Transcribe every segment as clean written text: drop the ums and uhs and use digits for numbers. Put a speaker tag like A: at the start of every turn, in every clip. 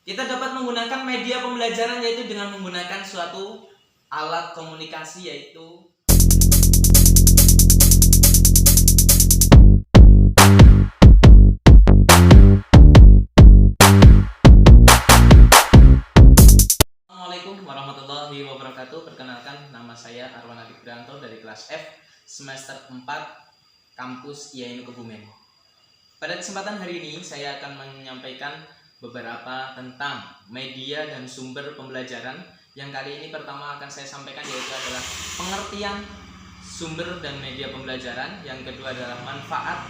A: Kita dapat menggunakan media pembelajaran yaitu dengan menggunakan suatu alat komunikasi yaitu Assalamualaikum warahmatullahi wabarakatuh. Perkenalkan, nama saya Arwan Adi Prianto dari kelas F semester 4 kampus IAIN Kebumen. Pada kesempatan hari ini saya akan menyampaikan beberapa tentang media dan sumber pembelajaran. Yang kali ini pertama akan saya sampaikan yaitu adalah pengertian sumber dan media pembelajaran. Yang kedua adalah manfaat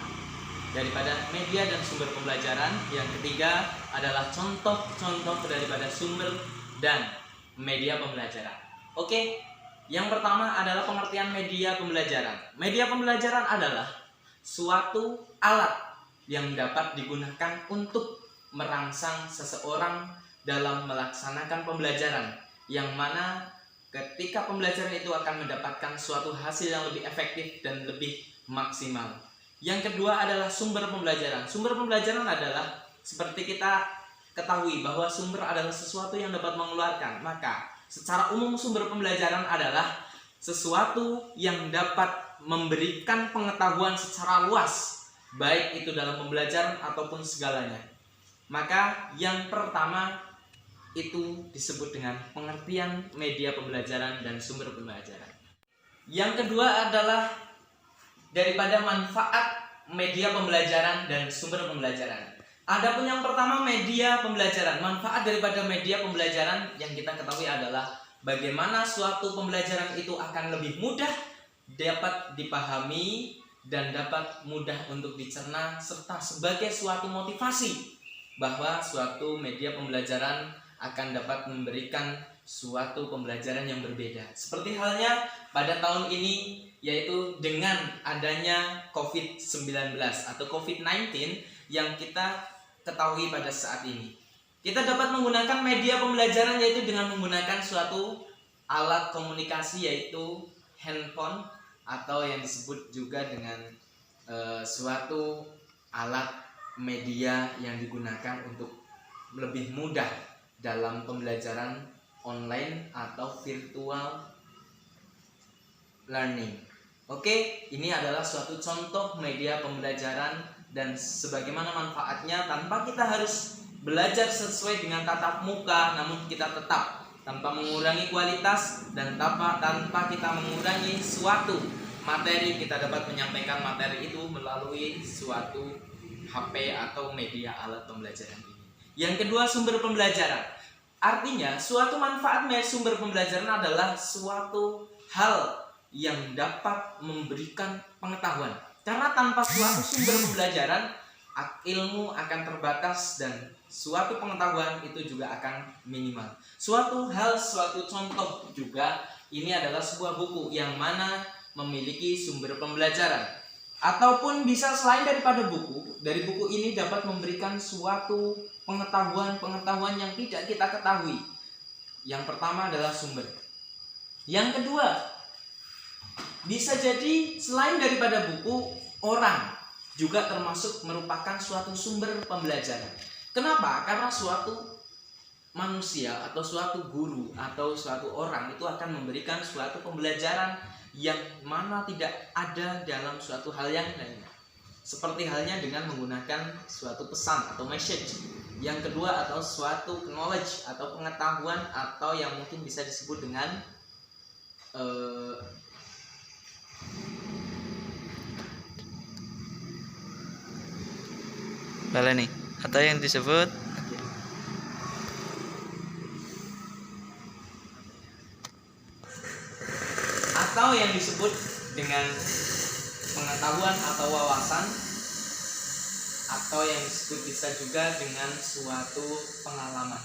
A: daripada media dan sumber pembelajaran. Yang ketiga adalah contoh-contoh daripada sumber dan media pembelajaran. Oke, yang pertama adalah pengertian media pembelajaran. Media pembelajaran adalah suatu alat yang dapat digunakan untuk merangsang seseorang dalam melaksanakan pembelajaran, yang mana ketika pembelajaran itu akan mendapatkan suatu hasil yang lebih efektif dan lebih maksimal. Yang kedua adalah sumber pembelajaran. Sumber pembelajaran adalah seperti kita ketahui bahwa sumber adalah sesuatu yang dapat mengeluarkan. Maka secara umum sumber pembelajaran adalah sesuatu yang dapat memberikan pengetahuan secara luas, baik itu dalam pembelajaran ataupun segalanya. Maka yang pertama itu disebut dengan pengertian media pembelajaran dan sumber pembelajaran. Yang kedua adalah daripada manfaat media pembelajaran dan sumber pembelajaran. Adapun yang pertama media pembelajaran, manfaat daripada media pembelajaran yang kita ketahui adalah bagaimana suatu pembelajaran itu akan lebih mudah dapat dipahami dan dapat mudah untuk dicerna, serta sebagai suatu motivasi bahwa suatu media pembelajaran akan dapat memberikan suatu pembelajaran yang berbeda. Seperti halnya pada tahun ini, yaitu dengan adanya COVID-19 atau COVID-19 yang kita ketahui pada saat ini. Kita dapat menggunakan media pembelajaran yaitu dengan menggunakan suatu alat komunikasi yaitu handphone, atau yang disebut juga dengan suatu alat media yang digunakan untuk lebih mudah dalam pembelajaran online atau virtual learning. Oke, ini adalah suatu contoh media pembelajaran dan sebagaimana manfaatnya tanpa kita harus belajar sesuai dengan tatap muka, namun kita tetap tanpa mengurangi kualitas dan tanpa kita mengurangi suatu materi, kita dapat menyampaikan materi itu melalui suatu HP atau media alat pembelajaran ini. Yang kedua, sumber pembelajaran. Artinya, suatu manfaat sumber pembelajaran adalah suatu hal yang dapat memberikan pengetahuan. Karena tanpa suatu sumber pembelajaran, ilmu akan terbatas dan suatu pengetahuan itu juga akan minimal. Suatu contoh juga, ini adalah sebuah buku yang mana memiliki sumber pembelajaran. Ataupun bisa selain daripada buku, dari buku ini dapat memberikan suatu pengetahuan yang tidak kita ketahui. Yang pertama adalah sumber. Yang kedua, bisa jadi selain daripada buku, orang juga termasuk merupakan suatu sumber pembelajaran. Kenapa? Karena suatu manusia atau suatu guru atau suatu orang itu akan memberikan suatu pembelajaran yang mana tidak ada dalam suatu hal yang lainnya. Seperti halnya dengan menggunakan suatu pesan atau message. Yang kedua atau suatu knowledge atau pengetahuan, atau yang mungkin bisa disebut dengan
B: baleni, atau yang disebut
A: dengan pengetahuan atau wawasan, atau yang disebut bisa juga dengan suatu pengalaman.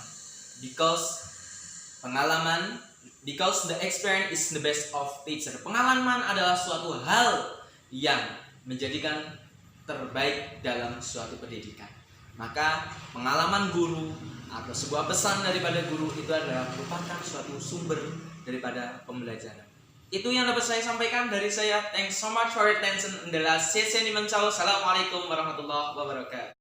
A: Because the experience is the best of teacher. Pengalaman adalah suatu hal yang menjadikan terbaik dalam suatu pendidikan. Maka pengalaman guru atau sebuah pesan daripada guru itu adalah merupakan suatu sumber daripada pembelajaran. Itu yang dapat saya sampaikan dari saya. Thanks so much for your attention. Assalamualaikum warahmatullahi wabarakatuh.